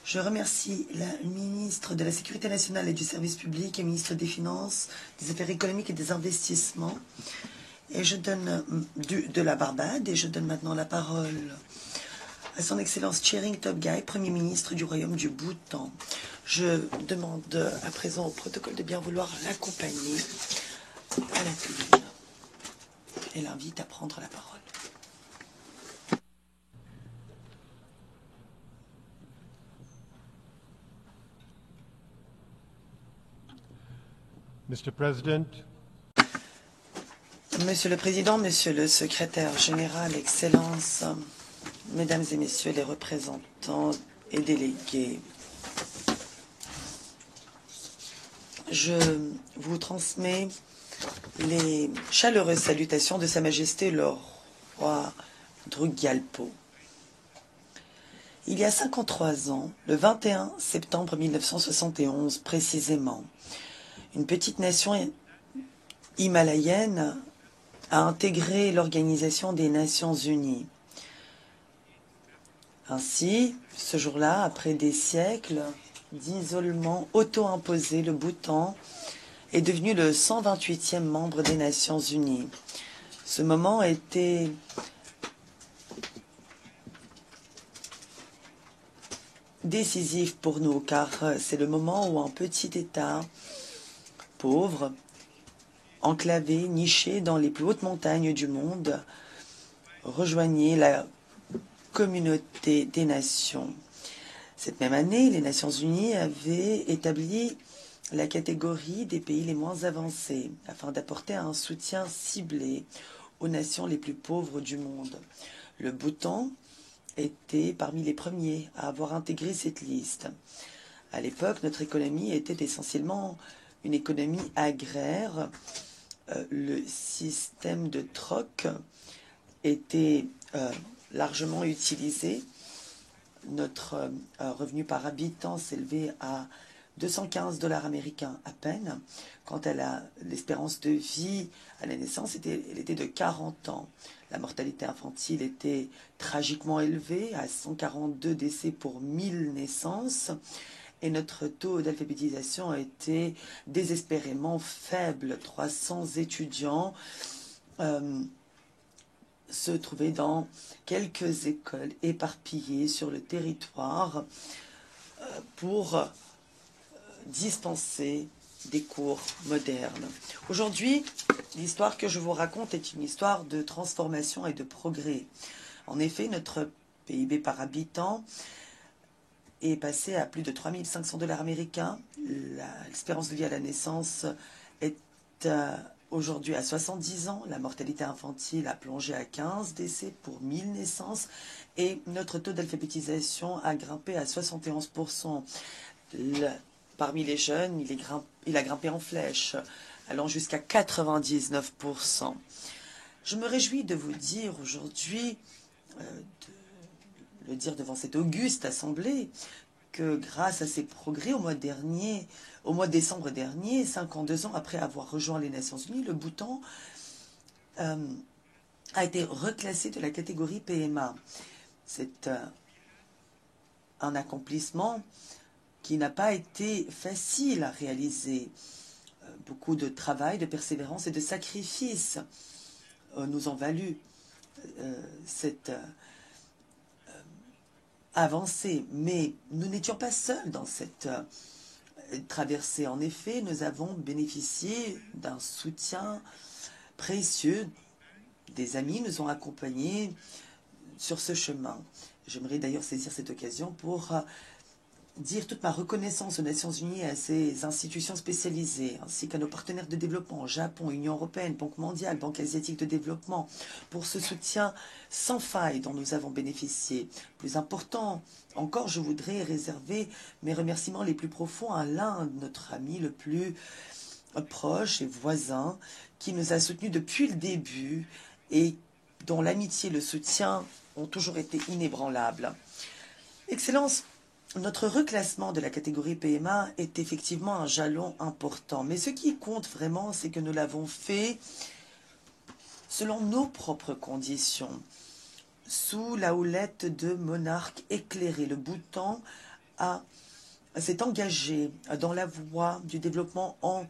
Je remercie la ministre de la Sécurité nationale et du Service public et ministre des Finances, des Affaires économiques et des investissements. Et je donne de la Barbade et je donne maintenant la parole à son Excellence Tshering Tobgay, Premier ministre du Royaume du Bhoutan. Je demande à présent au protocole de bien vouloir l'accompagner à la tribune et l'invite à prendre la parole. Mr. President, Monsieur le Président, Monsieur le Secrétaire général, Excellences, Mesdames et Messieurs les représentants et délégués, je vous transmets les chaleureuses salutations de Sa Majesté le roi Drukgyalpo. Il y a 53 ans, le 21 septembre 1971 précisément, une petite nation himalayenne a intégré l'Organisation des Nations Unies. Ainsi, ce jour-là, après des siècles d'isolement auto-imposé, le Bhoutan est devenu le 128e membre des Nations Unies. Ce moment était décisif pour nous, car c'est le moment où un petit État pauvre, enclavé, niché dans les plus hautes montagnes du monde, rejoignait la communauté des nations. Cette même année, les Nations Unies avaient établi la catégorie des pays les moins avancés afin d'apporter un soutien ciblé aux nations les plus pauvres du monde. Le Bhoutan était parmi les premiers à avoir intégré cette liste. À l'époque, notre économie était essentiellement une économie agraire. Le système de troc était largement utilisé. Notre revenu par habitant s'élevait à 215 $ américains à peine. Quant à l'espérance de vie à la naissance, elle était de 40 ans. La mortalité infantile était tragiquement élevée, à 142 décès pour 1000 naissances. Et notre taux d'alphabétisation était désespérément faible. 300 étudiants se trouvaient dans quelques écoles éparpillées sur le territoire pour dispenser des cours modernes. Aujourd'hui, l'histoire que je vous raconte est une histoire de transformation et de progrès. En effet, notre PIB par habitant est passé à plus de 3500 $ américains. L'espérance de vie à la naissance est aujourd'hui à 70 ans. La mortalité infantile a plongé à 15 décès pour 1000 naissances. Et notre taux d'alphabétisation a grimpé à 71%. Parmi les jeunes, il a grimpé en flèche, allant jusqu'à 99%. Je me réjouis de vous dire aujourd'hui, de le dire devant cette auguste assemblée, que grâce à ces progrès au mois de décembre dernier, 52 ans après avoir rejoint les Nations Unies, le Bhoutan a été reclassé de la catégorie PMA. C'est un accomplissement qui n'a pas été facile à réaliser. Beaucoup de travail, de persévérance et de sacrifice nous ont valu cette avancée. Mais nous n'étions pas seuls dans cette traversée. En effet, nous avons bénéficié d'un soutien précieux. Des amis nous ont accompagnés sur ce chemin. J'aimerais d'ailleurs saisir cette occasion pour dire toute ma reconnaissance aux Nations Unies et à ces institutions spécialisées, ainsi qu'à nos partenaires de développement, Japon, Union européenne, Banque mondiale, Banque asiatique de développement, pour ce soutien sans faille dont nous avons bénéficié. Plus important encore, je voudrais réserver mes remerciements les plus profonds à l'Inde, notre ami le plus proche et voisin, qui nous a soutenus depuis le début et dont l'amitié et le soutien ont toujours été inébranlables. Excellence, notre reclassement de la catégorie PMA est effectivement un jalon important. Mais ce qui compte vraiment, c'est que nous l'avons fait selon nos propres conditions, sous la houlette de monarques éclairés. Le Bhoutan s'est engagé dans la voie du développement en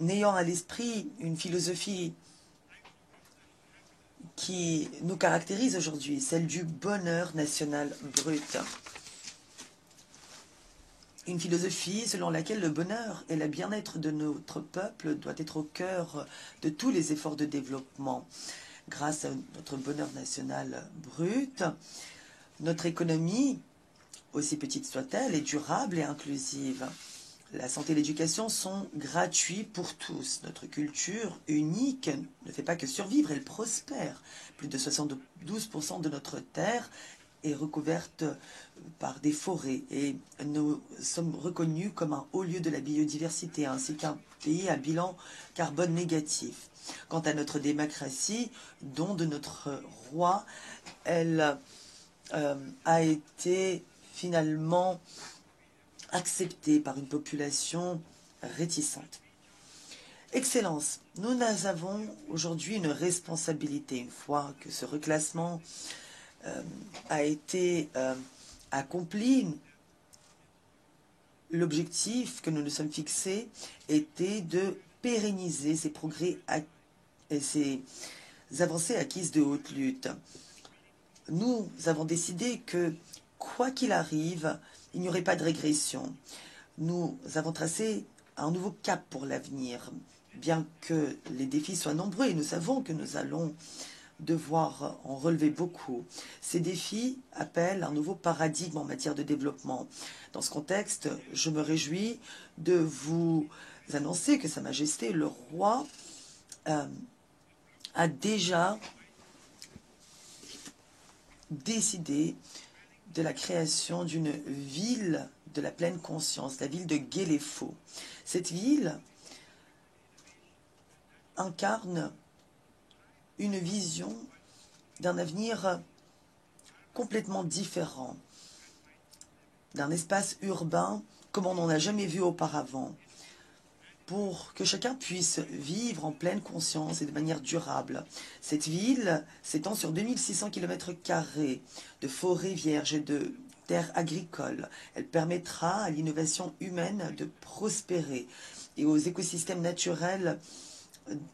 ayant à l'esprit une philosophie qui nous caractérise aujourd'hui, celle du bonheur national brut. Une philosophie selon laquelle le bonheur et le bien-être de notre peuple doit être au cœur de tous les efforts de développement. Grâce à notre bonheur national brut, notre économie, aussi petite soit-elle, est durable et inclusive. La santé et l'éducation sont gratuits pour tous. Notre culture unique ne fait pas que survivre, elle prospère. Plus de 72% de notre terre est recouverte par des forêts et nous sommes reconnus comme un haut lieu de la biodiversité ainsi qu'un pays à bilan carbone négatif. Quant à notre démocratie, don de notre roi, elle a été finalement acceptée par une population réticente. Excellence, nous avons aujourd'hui une responsabilité. Une fois que ce reclassement a été accompli, l'objectif que nous nous sommes fixés était de pérenniser ces progrès et ces avancées acquises de haute lutte. Nous avons décidé que, quoi qu'il arrive, il n'y aurait pas de régression. Nous avons tracé un nouveau cap pour l'avenir, bien que les défis soient nombreux et nous savons que nous allons devoir en relever beaucoup. Ces défis appellent un nouveau paradigme en matière de développement. Dans ce contexte, je me réjouis de vous annoncer que Sa Majesté le Roi a déjà décidé de la création d'une ville de la pleine conscience, la ville de Guéléfo. Cette ville incarne une vision d'un avenir complètement différent, d'un espace urbain comme on n'en a jamais vu auparavant, pour que chacun puisse vivre en pleine conscience et de manière durable. Cette ville s'étend sur 2600 km² de forêts vierges et de terres agricoles. Elle permettra à l'innovation humaine de prospérer et aux écosystèmes naturels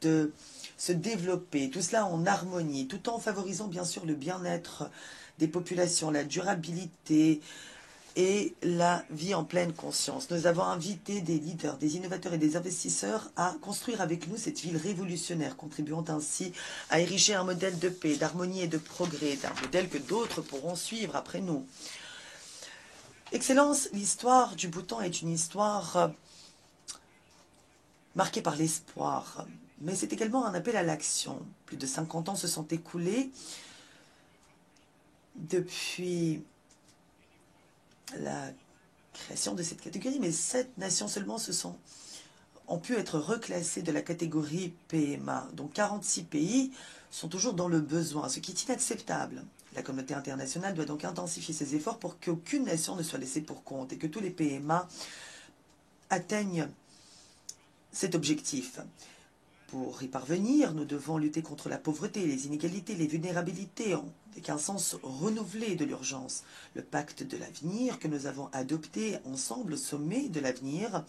de se développer, tout cela en harmonie, tout en favorisant bien sûr le bien-être des populations, la durabilité et la vie en pleine conscience. Nous avons invité des leaders, des innovateurs et des investisseurs à construire avec nous cette ville révolutionnaire, contribuant ainsi à ériger un modèle de paix, d'harmonie et de progrès, d'un modèle que d'autres pourront suivre après nous. Excellence, l'histoire du Bhoutan est une histoire marquée par l'espoir, mais c'est également un appel à l'action. Plus de 50 ans se sont écoulés depuis la création de cette catégorie, mais 7 nations seulement ont pu être reclassées de la catégorie PMA. Donc 46 pays sont toujours dans le besoin, ce qui est inacceptable. La communauté internationale doit donc intensifier ses efforts pour qu'aucune nation ne soit laissée pour compte et que tous les PMA atteignent cet objectif. Pour y parvenir, nous devons lutter contre la pauvreté, les inégalités, les vulnérabilités, avec un sens renouvelé de l'urgence. Le pacte de l'avenir que nous avons adopté ensemble au sommet de l'avenir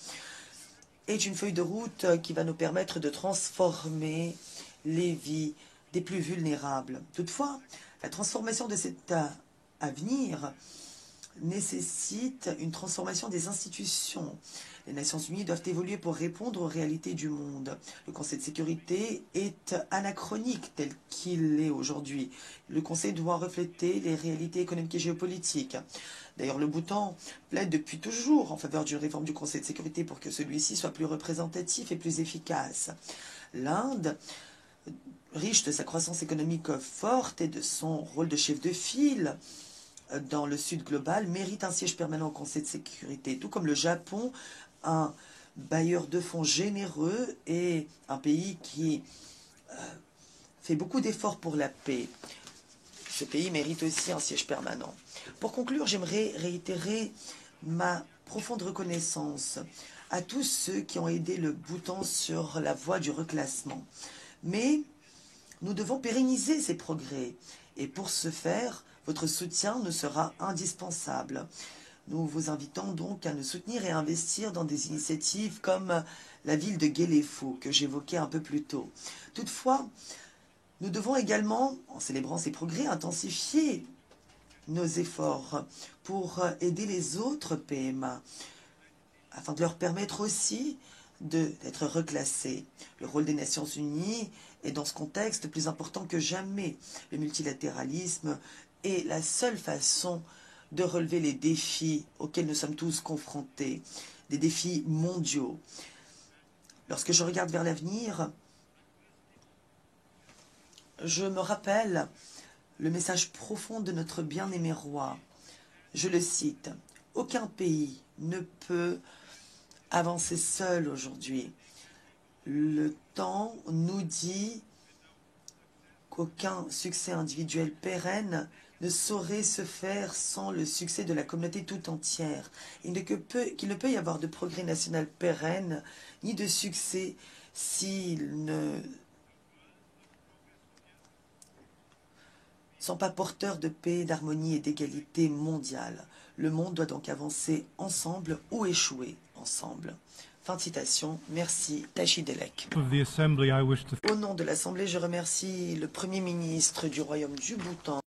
est une feuille de route qui va nous permettre de transformer les vies des plus vulnérables. Toutefois, la transformation de cet avenir nécessite une transformation des institutions. Les Nations Unies doivent évoluer pour répondre aux réalités du monde. Le Conseil de sécurité est anachronique tel qu'il est aujourd'hui. Le Conseil doit refléter les réalités économiques et géopolitiques. D'ailleurs, le Bhoutan plaide depuis toujours en faveur d'une réforme du Conseil de sécurité pour que celui-ci soit plus représentatif et plus efficace. L'Inde, riche de sa croissance économique forte et de son rôle de chef de file dans le Sud global, mérite un siège permanent au Conseil de sécurité, tout comme le Japon, un bailleur de fonds généreux et un pays qui fait beaucoup d'efforts pour la paix. Ce pays mérite aussi un siège permanent. Pour conclure, j'aimerais réitérer ma profonde reconnaissance à tous ceux qui ont aidé le Bhoutan sur la voie du reclassement. Mais nous devons pérenniser ces progrès. Et pour ce faire, Votre soutien nous sera indispensable. Nous vous invitons donc à nous soutenir et à investir dans des initiatives comme la ville de Guéléfo, que j'évoquais un peu plus tôt. Toutefois, nous devons également, en célébrant ces progrès, intensifier nos efforts pour aider les autres PMA, afin de leur permettre aussi d'être reclassés. Le rôle des Nations Unies est dans ce contexte plus important que jamais. Le multilatéralisme est la seule façon de relever les défis auxquels nous sommes tous confrontés, des défis mondiaux. Lorsque je regarde vers l'avenir, je me rappelle le message profond de notre bien-aimé roi. Je le cite, « Aucun pays ne peut avancer seul aujourd'hui. Le temps nous dit qu'aucun succès individuel pérenne ne saurait se faire sans le succès de la communauté tout entière. Qu'il ne peut y avoir de progrès national pérenne ni de succès s'ils ne sont pas porteurs de paix, d'harmonie et d'égalité mondiale. Le monde doit donc avancer ensemble ou échouer ensemble. » Fin de citation. Merci, Tashi Delek. Au nom de l'Assemblée, je remercie le Premier ministre du Royaume du Bhoutan,